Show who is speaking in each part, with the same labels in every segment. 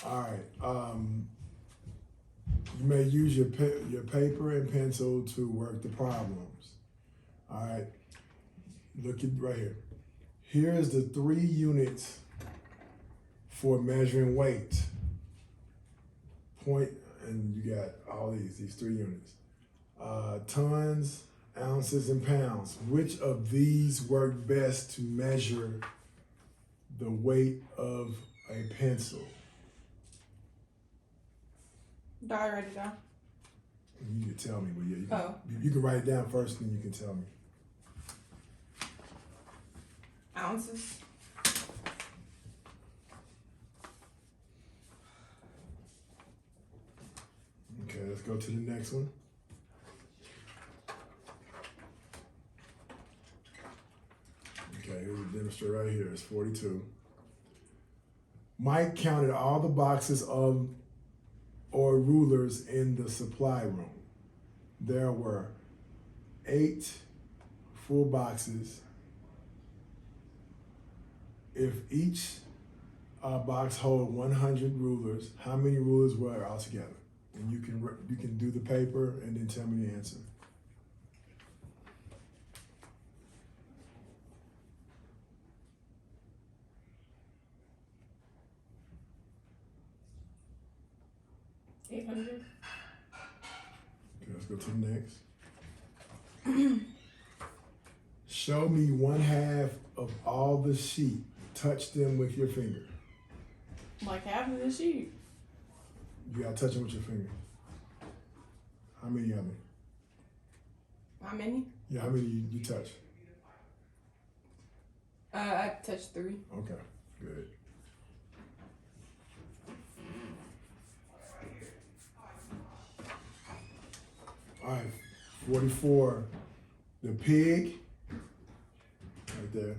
Speaker 1: All right. You may use your paper and pencil to work the problems. All right. Look at right here. Here is the 3 units for measuring weight. Point, and you got all these 3 units. Tons, ounces, and pounds. Which of these work best to measure the weight of a pencil?
Speaker 2: Do I write it down?
Speaker 1: You can tell me, but yeah, you can write it down first, and then you can tell me.
Speaker 2: Ounces.
Speaker 1: Okay, let's go to the next one. Okay, here's a demonstrator right here. It's 42. Mike counted all the boxes or rulers in the supply room. There were 8 full boxes. If each box hold 100 rulers, how many rulers were altogether? And you can do the paper and then tell me the answer.
Speaker 2: $800.
Speaker 1: Okay, let's go to the next. Show me 1/2 of all the sheep. Touch them with your finger.
Speaker 2: Like half of the sheep.
Speaker 1: You gotta touch them with your finger. How many of them?
Speaker 2: How many?
Speaker 1: Yeah, how many you touch?
Speaker 2: I touched 3.
Speaker 1: Okay, good. All right, 44. The pig, right there,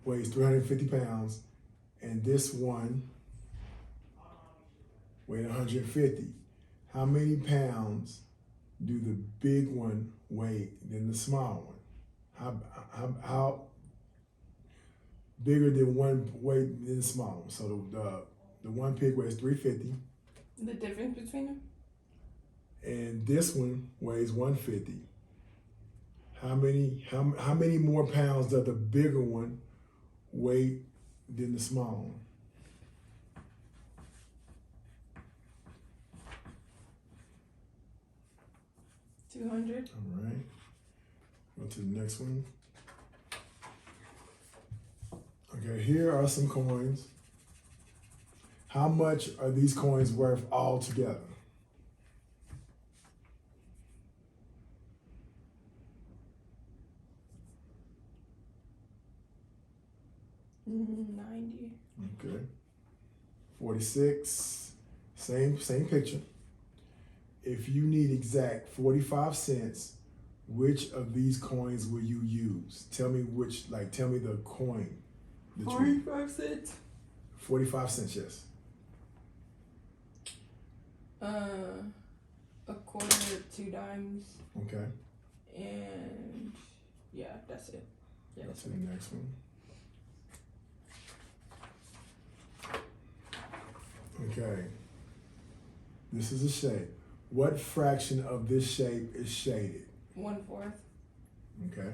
Speaker 1: weighs 350 pounds, and this one weighs 150. How many pounds do the big one weigh than the small one? How bigger than one weight than the small one? So the one pig weighs 350.
Speaker 2: The difference between them?
Speaker 1: And this one weighs 150. How many more pounds does the bigger one weigh than the small one?
Speaker 2: $200.
Speaker 1: All right. Go to the next one. Okay, here are some coins. How much are these coins worth all together?
Speaker 2: $90.
Speaker 1: Okay. 46. Same picture. If you need exact 45 cents, which of these coins will you use? Tell me tell me the coin.
Speaker 2: 45 cents.
Speaker 1: 45 cents, yes.
Speaker 2: A quarter, 2 dimes,
Speaker 1: Okay.
Speaker 2: and yeah, that's it. Yeah,
Speaker 1: Go
Speaker 2: that's
Speaker 1: to
Speaker 2: it.
Speaker 1: the next one. Okay. This is a shape. What fraction of this shape is shaded?
Speaker 2: 1/4.
Speaker 1: Okay.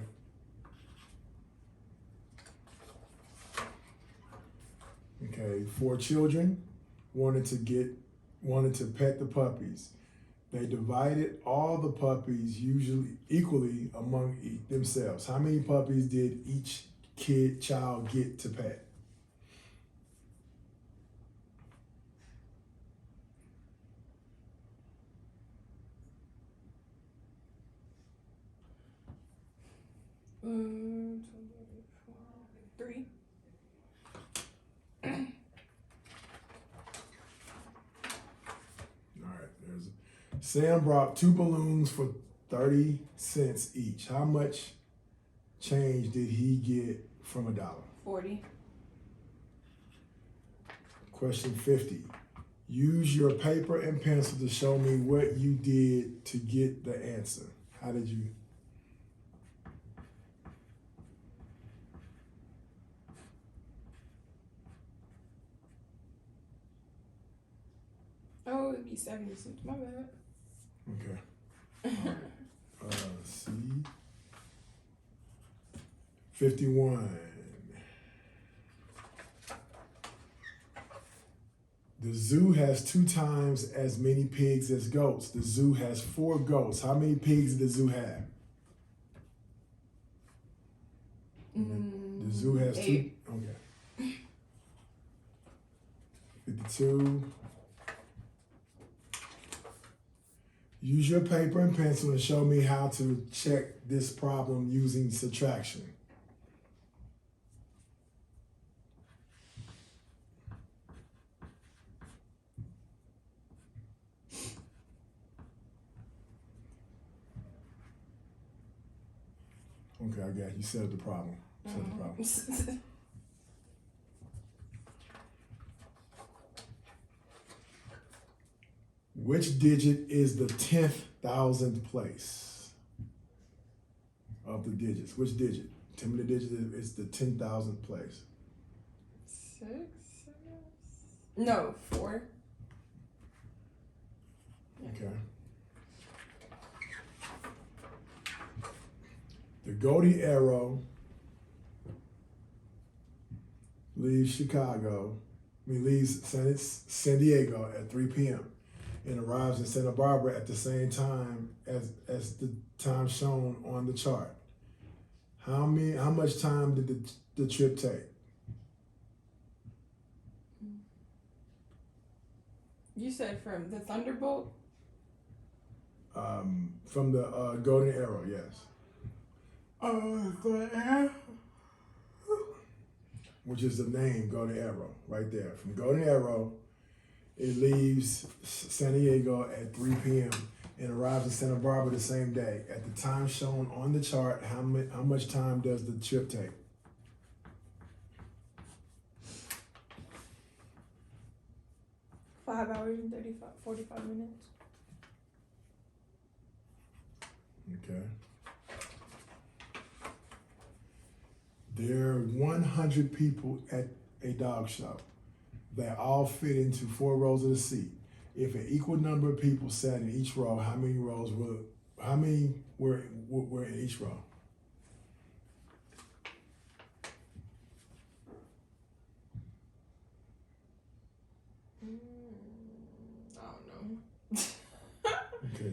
Speaker 1: Okay. 4 children wanted to pet the puppies. They divided all the puppies usually equally among themselves. How many puppies did each child get to pet?
Speaker 2: Mm, 3.
Speaker 1: All right, Sam brought 2 balloons for 30 cents each. How much change did he get from $1?
Speaker 2: 40.
Speaker 1: Question 50. Use your paper and pencil to show me what you did to get the answer. How did you?
Speaker 2: Oh, it'd be 70 cents. My bad.
Speaker 1: Okay. C. 51. The zoo has 2 times as many pigs as goats. The zoo has 4 goats. How many pigs does the zoo have? The zoo has 2. Okay. 52. Use your paper and pencil and show me how to check this problem using subtraction. Okay, I got you. Set the problem. Set the problem. Which digit is the 10,000th place of the digits? Which digit? Tell me the digit is the 10,000th place.
Speaker 2: 6? No, 4.
Speaker 1: Okay. The Golden Arrow leaves San Diego at 3 p.m. and arrives in Santa Barbara at the same time as the time shown on the chart. How much time did the trip take?
Speaker 2: You said from the Thunderbolt?
Speaker 1: From the Golden Arrow, yes. Golden Arrow? Which is the name, Golden Arrow, right there. From Golden Arrow, it leaves San Diego at 3 p.m. and arrives in Santa Barbara the same day. At the time shown on the chart, how much time does the trip take?
Speaker 2: $5 hours and 45 minutes.
Speaker 1: Okay. There are 100 people at a dog show. They all fit into 4 rows of the seat. If an equal number of people sat in each row, how many were in each row?
Speaker 2: I don't know.
Speaker 1: Okay,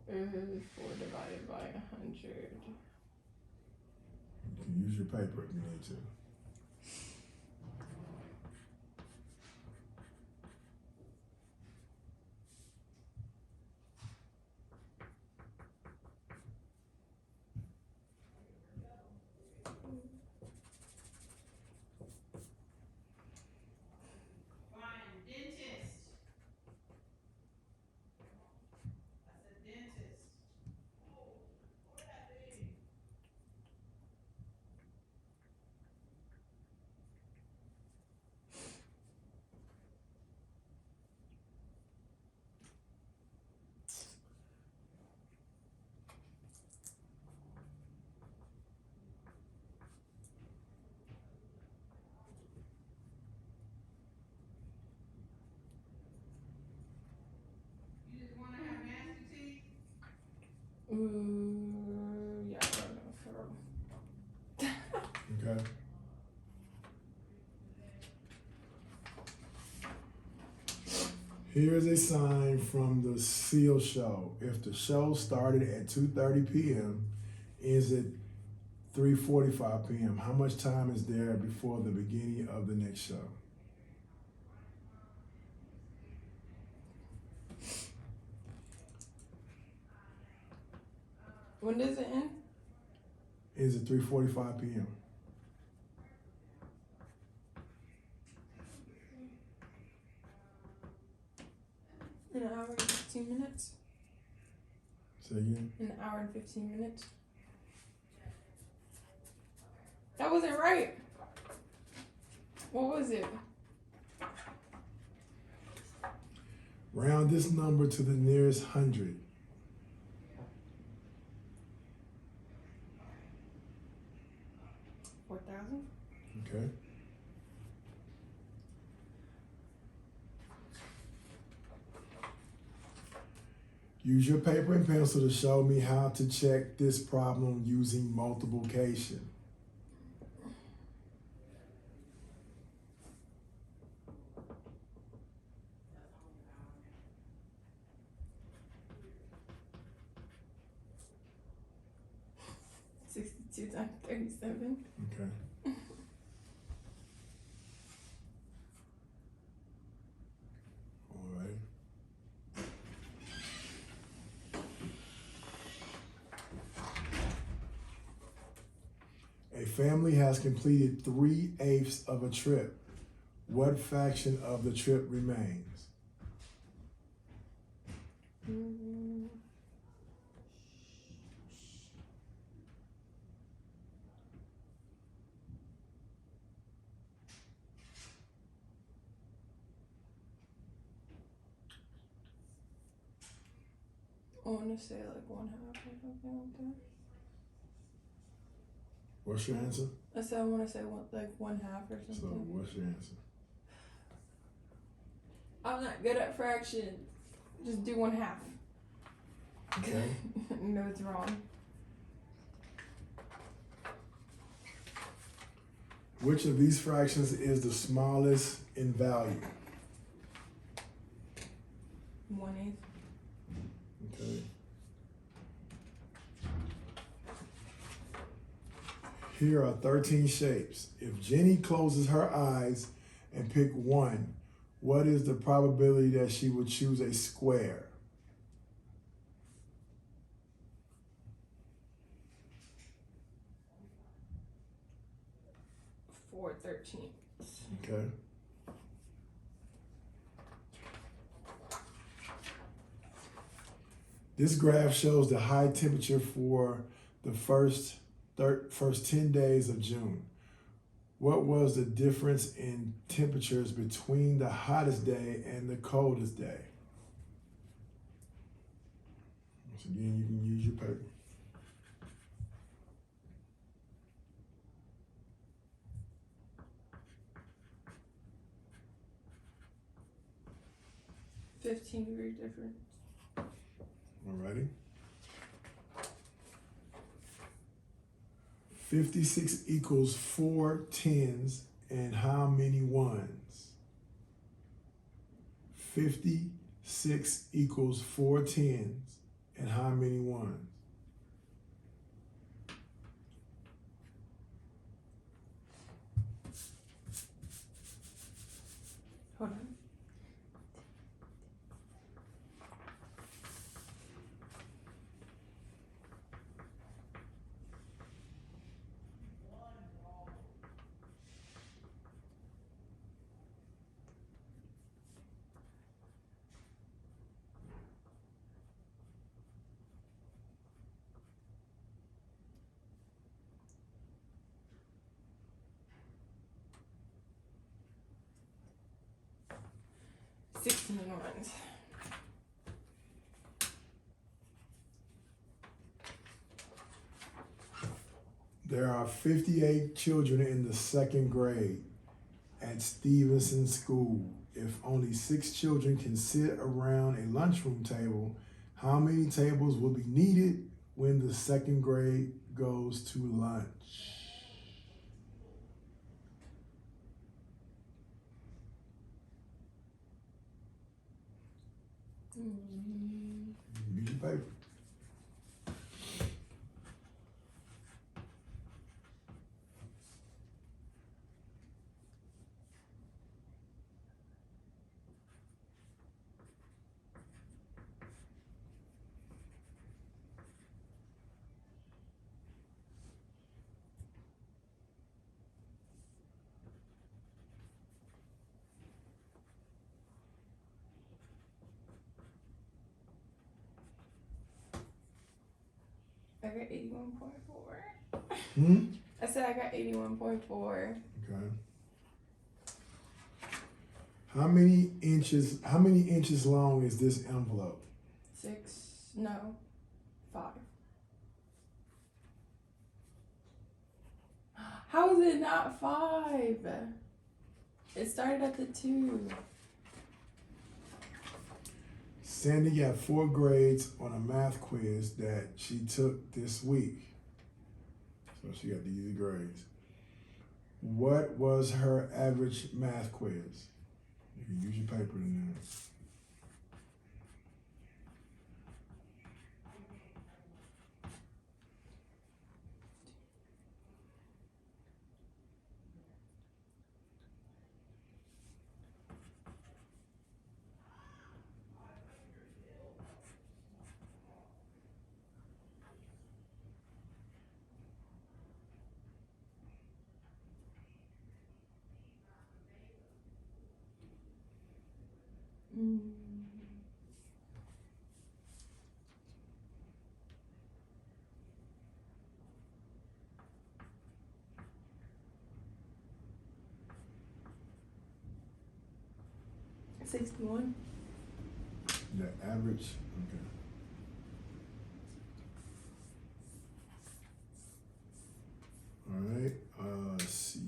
Speaker 2: 4 divided by 100.
Speaker 1: You can use your paper if you need to.
Speaker 2: Yeah, I don't know for real.
Speaker 1: Okay. Here's a sign from the Seal Show. If the show started at 2:30 p.m., ends at 3:45 p.m., how much time is there before the beginning of the next show?
Speaker 2: When does it end?
Speaker 1: Ends at 3:45 p.m.
Speaker 2: An hour and 15 minutes.
Speaker 1: Say again?
Speaker 2: An hour and 15 minutes. That wasn't right. What was it?
Speaker 1: Round this number to the nearest 100.
Speaker 2: 4,000?
Speaker 1: Okay. Use your paper and pencil to show me how to check this problem using multiplication.
Speaker 2: $62 times 37.
Speaker 1: Okay. All right. A family has completed 3/8 of a trip. What fraction of the trip remains?
Speaker 2: Mm. I want to say like 1/2 or something like that.
Speaker 1: What's your answer?
Speaker 2: I said I want to say like 1/2 or
Speaker 1: So
Speaker 2: something.
Speaker 1: what's your answer?
Speaker 2: I'm not good at fractions. Just do 1/2.
Speaker 1: Okay.
Speaker 2: No, it's wrong.
Speaker 1: Which of these fractions is the smallest in value?
Speaker 2: 1/8.
Speaker 1: Okay. Here are 13 shapes. If Jenny closes her eyes and pick one, what is the probability that she would choose a square?
Speaker 2: Four 13.
Speaker 1: Okay. This graph shows the high temperature for the first 10 days of June. What was the difference in temperatures between the hottest day and the coldest day? Once again, you can use your paper.
Speaker 2: $15 difference.
Speaker 1: Alrighty. 56 equals 4 10s and how many ones? 56 equals 4 10s and how many ones?
Speaker 2: Hold on. $16 ones.
Speaker 1: There are 58 children in the second grade at Stevenson School. If only 6 children can sit around a lunchroom table, how many tables will be needed when the second grade goes to lunch? Use your paper.
Speaker 2: I got 81.4.
Speaker 1: Hmm?
Speaker 2: I said I got 81.4.
Speaker 1: Okay. How many inches long is this envelope?
Speaker 2: 5. How is it not 5? It started at the 2.
Speaker 1: Sandy got 4 grades on a math quiz that she took this week. So she got these grades. What was her average math quiz? You can use your paper in there.
Speaker 2: Mm. 61.
Speaker 1: The average, okay. All right, let's see.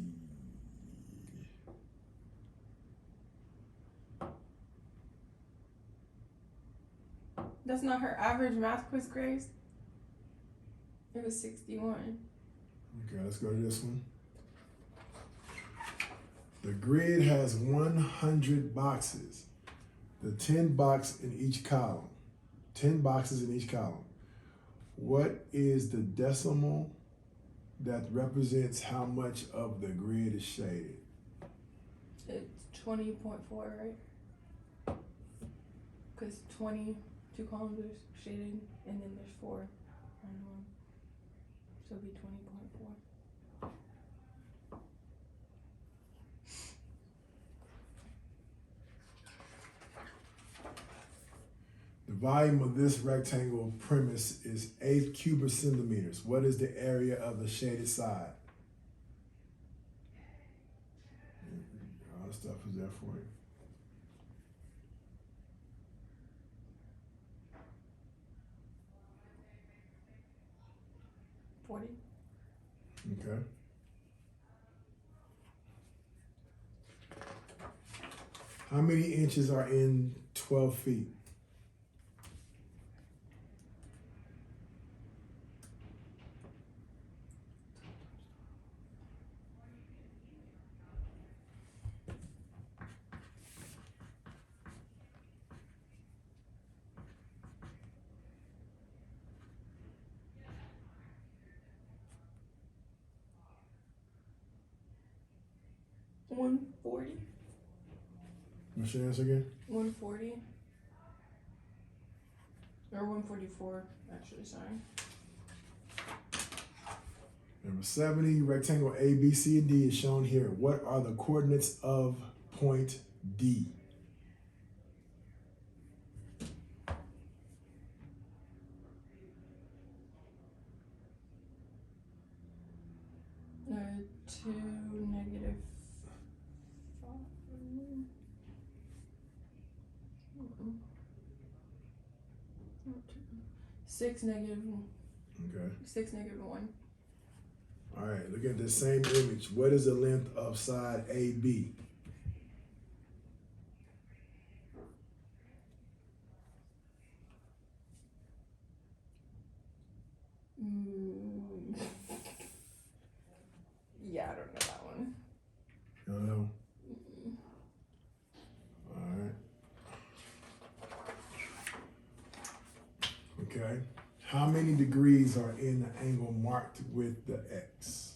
Speaker 2: That's not her average math quiz grades. It was 61.
Speaker 1: Okay, let's go to this one. The grid has 100 boxes. The 10 box in each column. 10 boxes in each column. What is the decimal that represents how much of the grid is shaded?
Speaker 2: It's 20.4, right? Because 22 columns are shaded, and then there's 4 on one. So it'd be 20.4.
Speaker 1: The volume of this rectangle premise is 8 cubic centimeters. What is the area of the shaded side? All the stuff is there for you. Okay. How many inches are in 12 feet?
Speaker 2: $140.
Speaker 1: What's your answer again?
Speaker 2: 140. Or 144, actually, sorry.
Speaker 1: Number 70, rectangle A, B, C, and D is shown here. What are the coordinates of point D?
Speaker 2: Uh, 2, negative 5. 6, negative 1.
Speaker 1: Okay.
Speaker 2: 6, negative 1.
Speaker 1: All right, look at the same image. What is the length of side AB?
Speaker 2: Yeah, I don't know that one.
Speaker 1: You don't know? All right. Okay. How many degrees are in the angle marked with the X?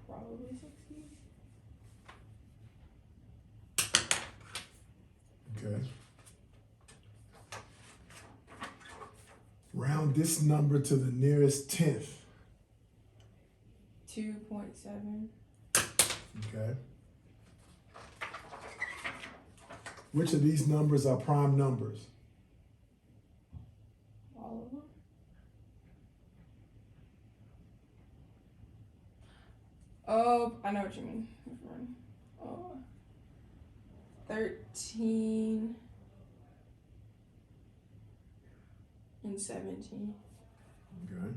Speaker 2: Probably 60.
Speaker 1: Okay. round this number to the nearest tenth.
Speaker 2: 2.7.
Speaker 1: Okay. Which of these numbers are prime numbers?
Speaker 2: All of them. Oh, I know what you mean. Which one? Oh, 13 and 17.
Speaker 1: Okay.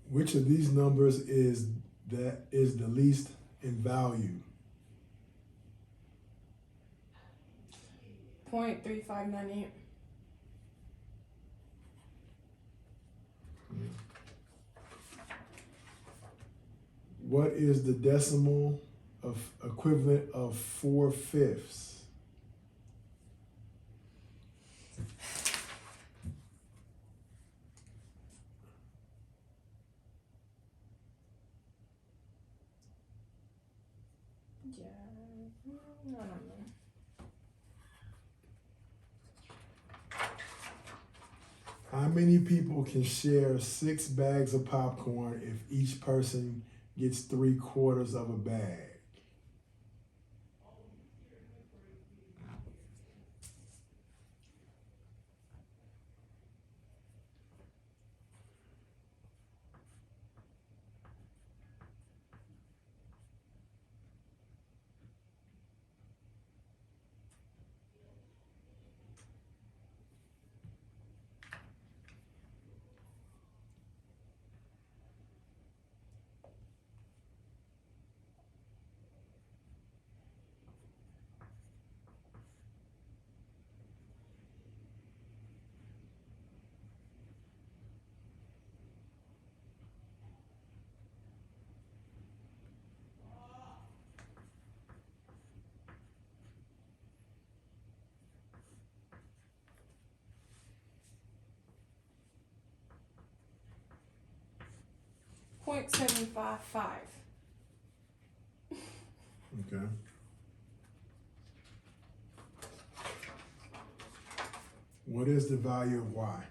Speaker 1: Which of these numbers is the least in value?
Speaker 2: 0.3598.
Speaker 1: What is the decimal of equivalent of 4/5?
Speaker 2: Yeah, I don't know.
Speaker 1: How many people can share 6 bags of popcorn if each person gets 3/4 of a bag?
Speaker 2: .755.
Speaker 1: Okay. What is the value of y?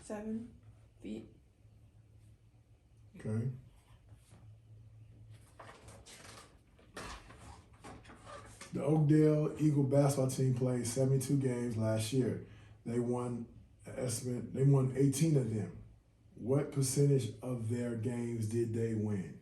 Speaker 2: Seven feet.
Speaker 1: Okay. The Oakdale Eagle basketball team played 72 games last year. They won 18 of them. What percentage of their games did they win?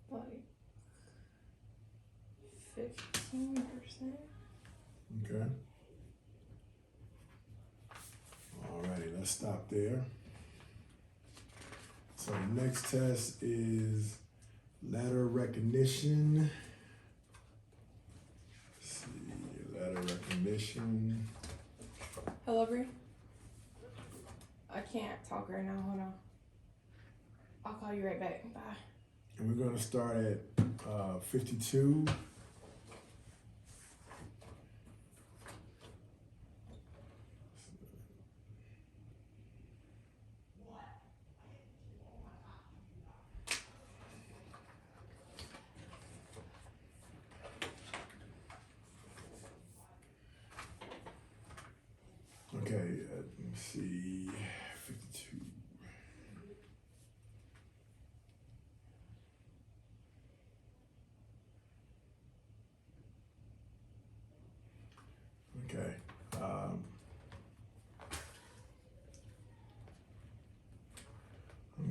Speaker 2: Like 15%.
Speaker 1: Okay. Alrighty, let's stop there. So the next test is letter recognition. Let's see, letter recognition.
Speaker 2: Hello, Bree. I can't talk right now. Hold on. I'll call you right back. Bye.
Speaker 1: And we're gonna start at 52. Okay, let me see, 52. Okay.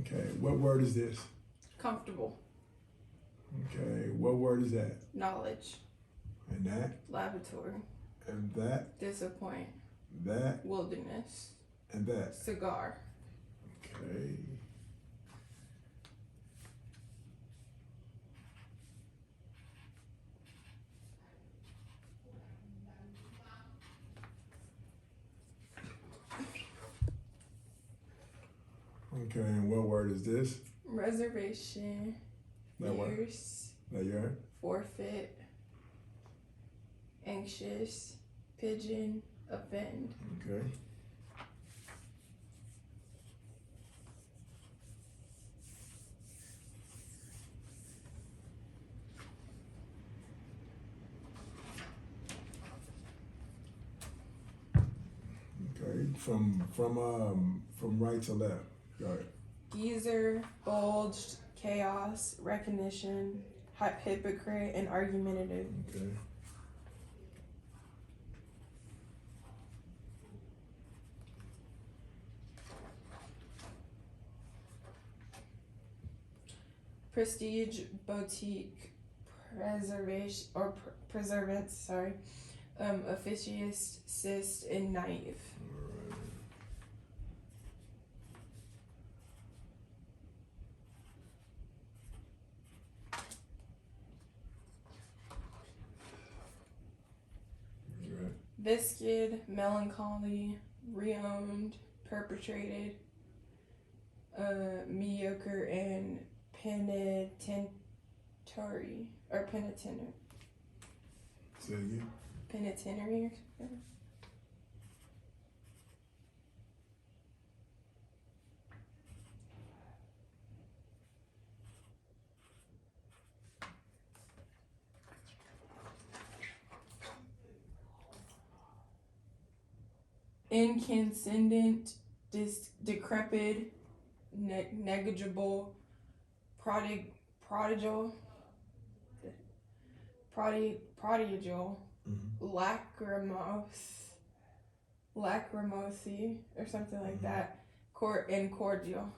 Speaker 1: Okay, what word is this?
Speaker 2: Comfortable.
Speaker 1: Okay, what word is that?
Speaker 2: knowledge,
Speaker 1: And that,
Speaker 2: laboratory,
Speaker 1: and that,
Speaker 2: disappoint,
Speaker 1: that,
Speaker 2: wilderness,
Speaker 1: and that.
Speaker 2: cigar.
Speaker 1: Okay. Okay, and what word is this?
Speaker 2: Reservation,
Speaker 1: That word?
Speaker 2: years,
Speaker 1: That you heard?
Speaker 2: forfeit, anxious, pigeon, offend.
Speaker 1: Okay. Okay. From right to left. Go ahead.
Speaker 2: Geezer, bulged, chaos, recognition, hypocrite, and argumentative.
Speaker 1: Okay.
Speaker 2: Prestige, boutique, preservation or preservance. Sorry, officious, cyst, and naive.
Speaker 1: All right. All right.
Speaker 2: Viscid, melancholy, reowned, perpetrated, mediocre, and penitentiary or penitentiary.
Speaker 1: Say it again.
Speaker 2: Penitentiary or something. Incandescent, decrepit, negligible, prodigal,
Speaker 1: Mm-hmm.
Speaker 2: lacrimosy, or something like
Speaker 1: Mhm.
Speaker 2: that. And cordial.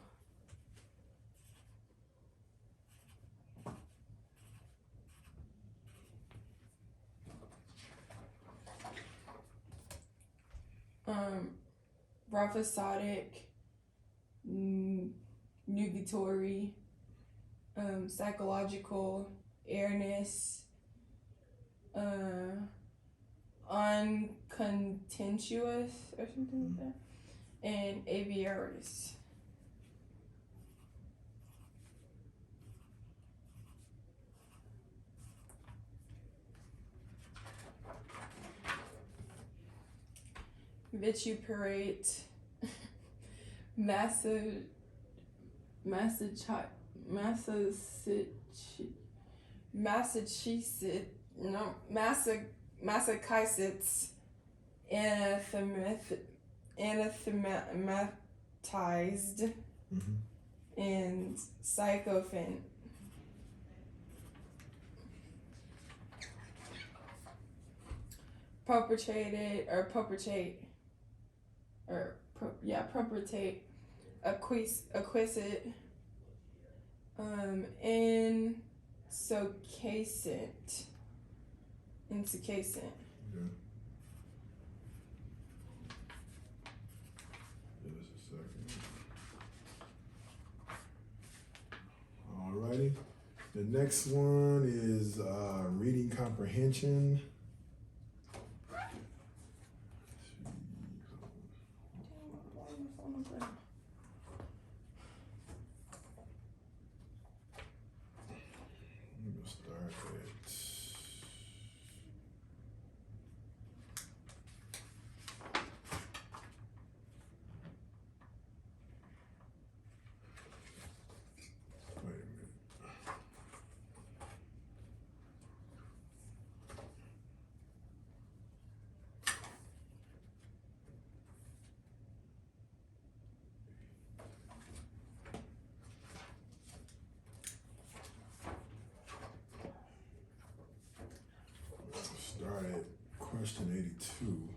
Speaker 2: Rhapsodic, nugatory, psychological, airness, uncontentious, or something like that, and aviaris. Vituperate, massive, Massachusetts, no, Massachusetts, anathematized,
Speaker 1: Mm-hmm.
Speaker 2: and sycophant. Perpetrate, acquisite, insuccessant.
Speaker 1: Yeah. Just a second. Alrighty. The next one is reading comprehension. I'm gonna start at. Wait a minute. Start at question 82.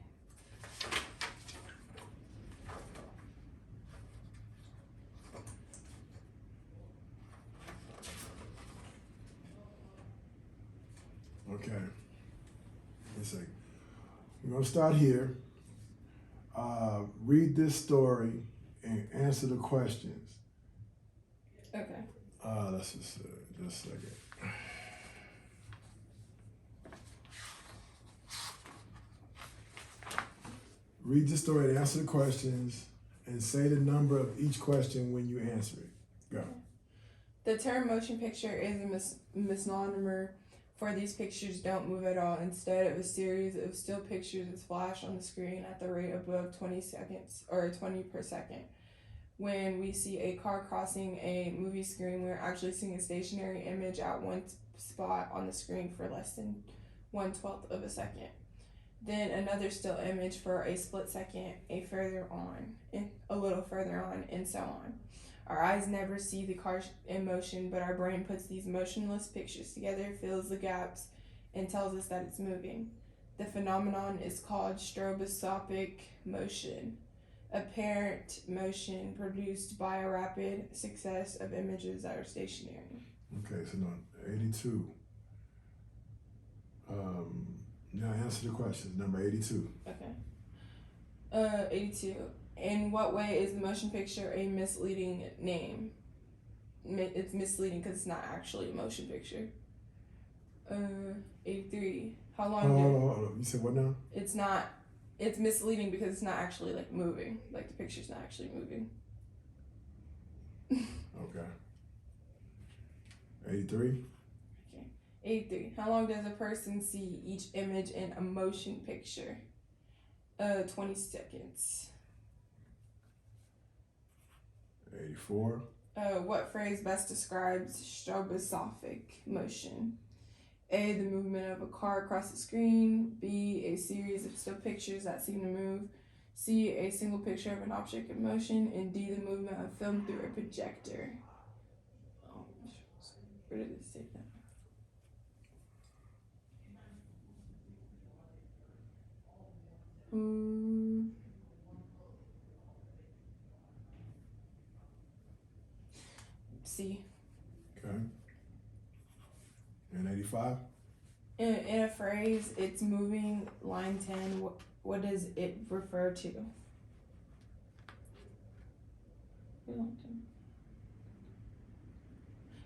Speaker 1: Okay. Let's see. We're gonna start here. Read this story and answer the questions.
Speaker 2: Okay.
Speaker 1: Let's just a second. Read the story and answer the questions, and say the number of each question when you answer it. Go.
Speaker 2: The term motion picture is a misnomer, for these pictures don't move at all. Instead of a series of still pictures is flashed on the screen at the rate above 20 seconds or 20 per second. When we see a car crossing a movie screen, we're actually seeing a stationary image at one spot on the screen for less than 1/12 of a second. Then another still image for a split second, a little further on, and so on. Our eyes never see the car in motion, but our brain puts these motionless pictures together, fills the gaps, and tells us that it's moving. The phenomenon is called stroboscopic motion, apparent motion produced by a rapid success of images that are stationary.
Speaker 1: Okay, so now 82. Now answer the question. Number 82.
Speaker 2: Okay. 82. In what way is the motion picture a misleading name? It's misleading because it's not actually a motion picture. 83. How long
Speaker 1: Hold on. You said what now?
Speaker 2: It's misleading because it's not actually like moving. Like the picture's not actually moving.
Speaker 1: Okay. 83.
Speaker 2: 83. How long does a person see each image in a motion picture? 20 seconds.
Speaker 1: 84.
Speaker 2: What phrase best describes stroboscopic motion? A, the movement of a car across the screen. B, a series of still pictures that seem to move. C, a single picture of an object in motion. And D, the movement of film through a projector. Oh, where did it say that? C.
Speaker 1: Okay. And 85.
Speaker 2: In a phrase, it's moving. Line 10. What does it refer to?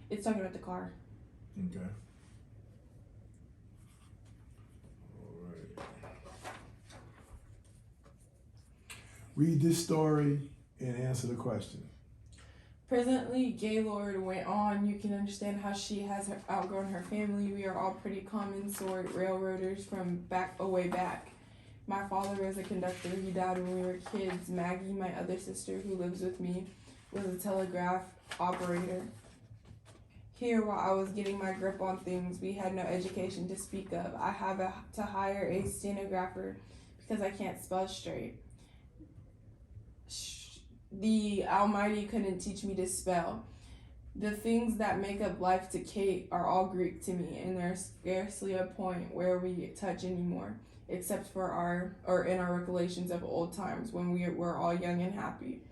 Speaker 2: It's talking about the car.
Speaker 1: Okay. All right. Read this story and answer the question.
Speaker 2: Presently, Gaylord went on. You can understand how she has outgrown her family. We are all pretty common sort railroaders from way back. My father was a conductor. He died when we were kids. Maggie, my other sister who lives with me, was a telegraph operator. Here, while I was getting my grip on things, we had no education to speak of. I have to hire a stenographer because I can't spell straight. The Almighty couldn't teach me to spell. The things that make up life to Kate are all Greek to me, and there's scarcely a point where we touch anymore, except in our recollections of old times when we were all young and happy.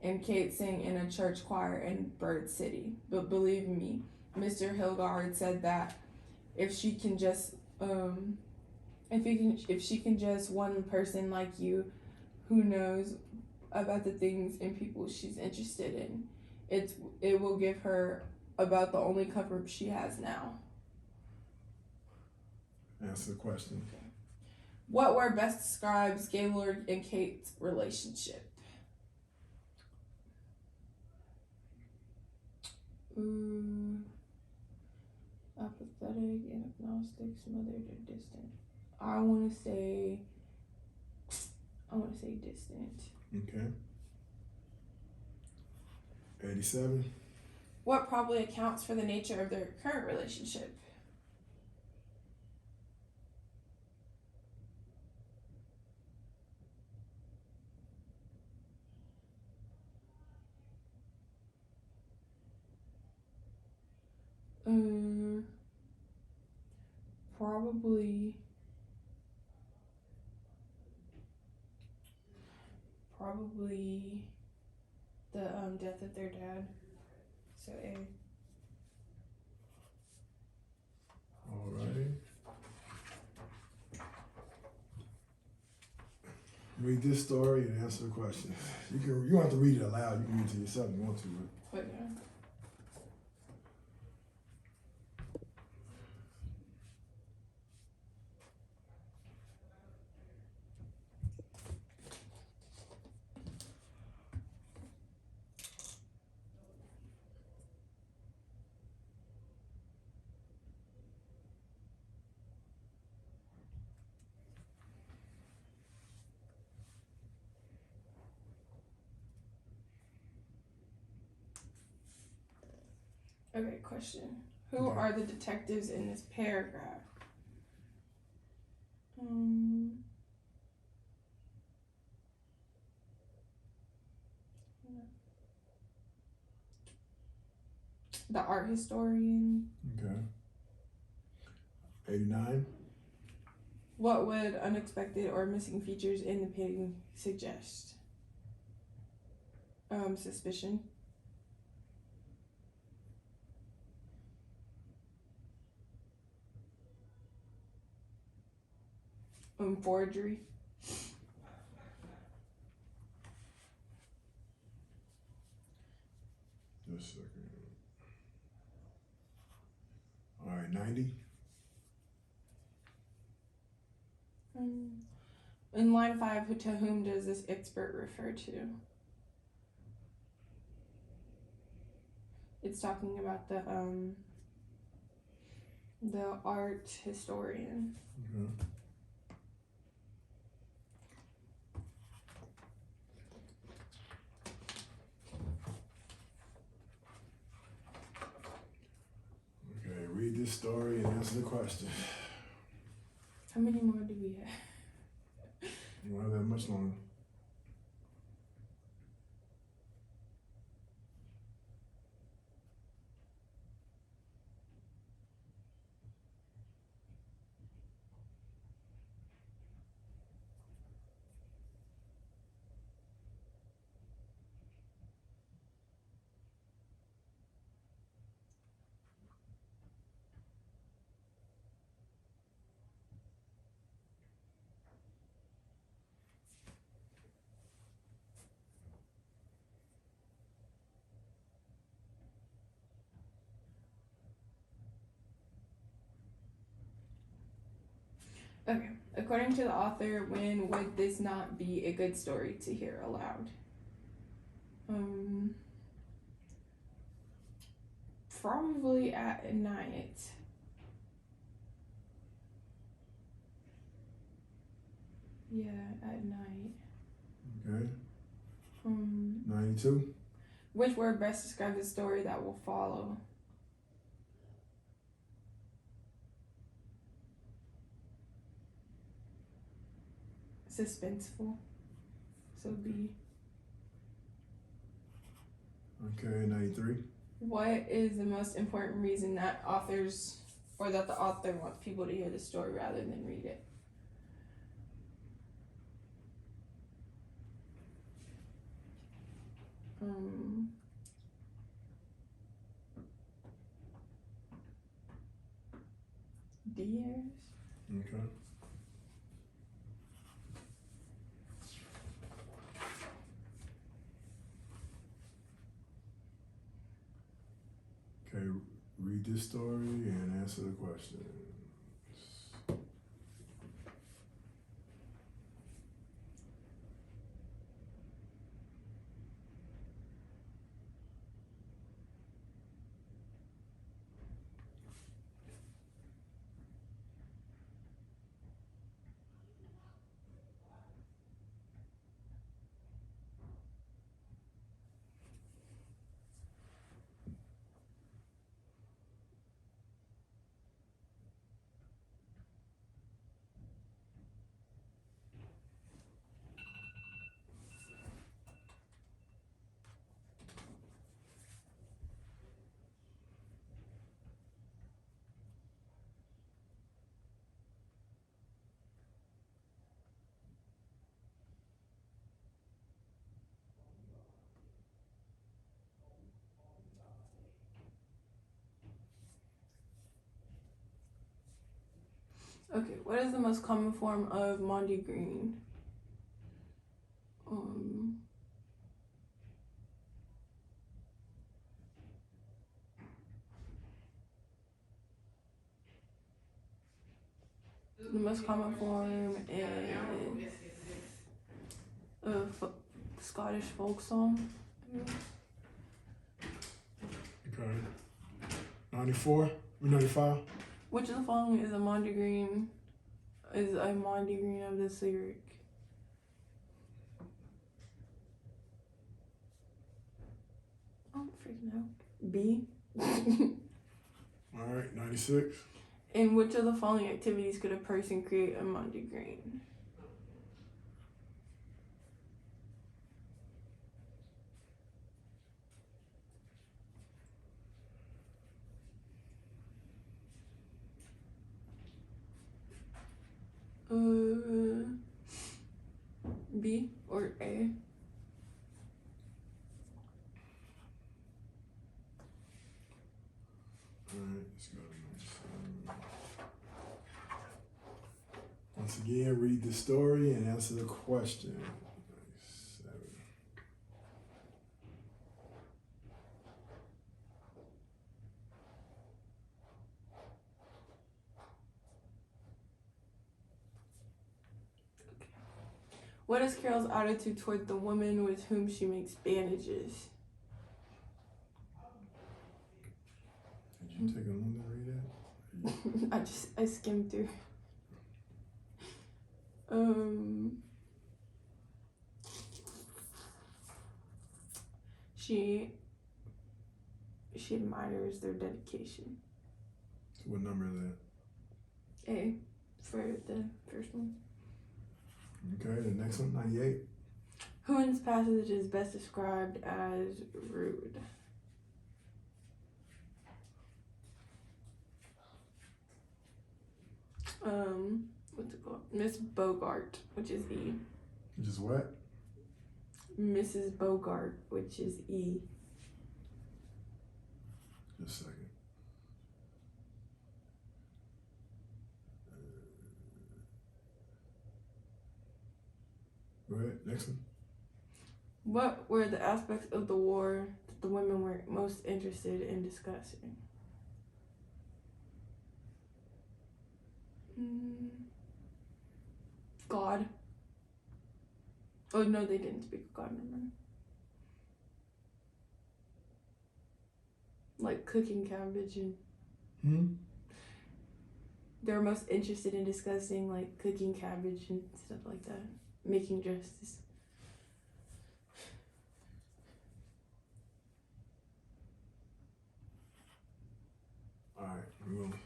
Speaker 2: And Kate sang in a church choir in Bird City. But believe me, Mr. Hilgard said that if she can just one person like you who knows about the things and people she's interested in, it will give her about the only comfort she has now.
Speaker 1: Answer the question.
Speaker 2: What word best describes Gaylord and Kate's relationship? Apathetic and agnostic, smothered or distant. I want to say distant.
Speaker 1: Okay. 87.
Speaker 2: What probably accounts for the nature of their current relationship? Probably the death of their dad. So A.
Speaker 1: All right. Read this story and answer the question. You don't have to read it aloud. You can read it to yourself if you want to.
Speaker 2: But yeah. Okay, question. Who
Speaker 1: Okay.
Speaker 2: are the detectives in this paragraph? The art historian.
Speaker 1: Okay. 89.
Speaker 2: What would unexpected or missing features in the painting suggest? Suspicion. Forgery.
Speaker 1: Just a second. All right, 90.
Speaker 2: In line 5, to whom does this expert refer to? It's talking about the art historian.
Speaker 1: Okay. Okay, read this story and answer the question.
Speaker 2: How many more do we have?
Speaker 1: You won't have that much longer.
Speaker 2: Okay. According to the author, when would this not be a good story to hear aloud? Probably at night. Yeah, at night.
Speaker 1: Okay. 92.
Speaker 2: Which word best describes the story that will follow? Suspenseful. So B.
Speaker 1: Okay, 93.
Speaker 2: What is the most important reason that authors or that the author wants people to hear the story rather than read it? D.
Speaker 1: Okay. Okay, read this story and answer the questions.
Speaker 2: Okay, what is the most common form of Monty Green? The most common form is a Scottish folk song.
Speaker 1: Okay. 94? 95?
Speaker 2: Which of the following is a Mondegreen of this lyric? I don't freaking know. B.
Speaker 1: Alright, 96.
Speaker 2: In which of the following activities could a person create a Mondegreen? B or A?
Speaker 1: Alright, let's go to 97. Once again, read the story and answer the question. 97.
Speaker 2: What is Carol's attitude toward the woman with whom she makes bandages?
Speaker 1: Did you take a long to read that?
Speaker 2: I skimmed through. She admires their dedication.
Speaker 1: So what number is that?
Speaker 2: A for the first one.
Speaker 1: Okay, the next one, 98.
Speaker 2: Who in this passage is best described as rude? What's it called? Miss Bogart, which is E.
Speaker 1: Which is what?
Speaker 2: Mrs. Bogart, which is E.
Speaker 1: Just a second. Go ahead, next one.
Speaker 2: What were the aspects of the war that the women were most interested in discussing? God. Oh no, they didn't speak of God, remember? Like cooking cabbage and they're most interested in discussing like cooking cabbage and stuff like that. Making dresses.
Speaker 1: Alright, we're gonna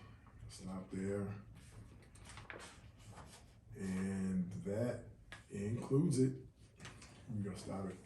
Speaker 1: stop there. And that includes it. We're gonna stop it.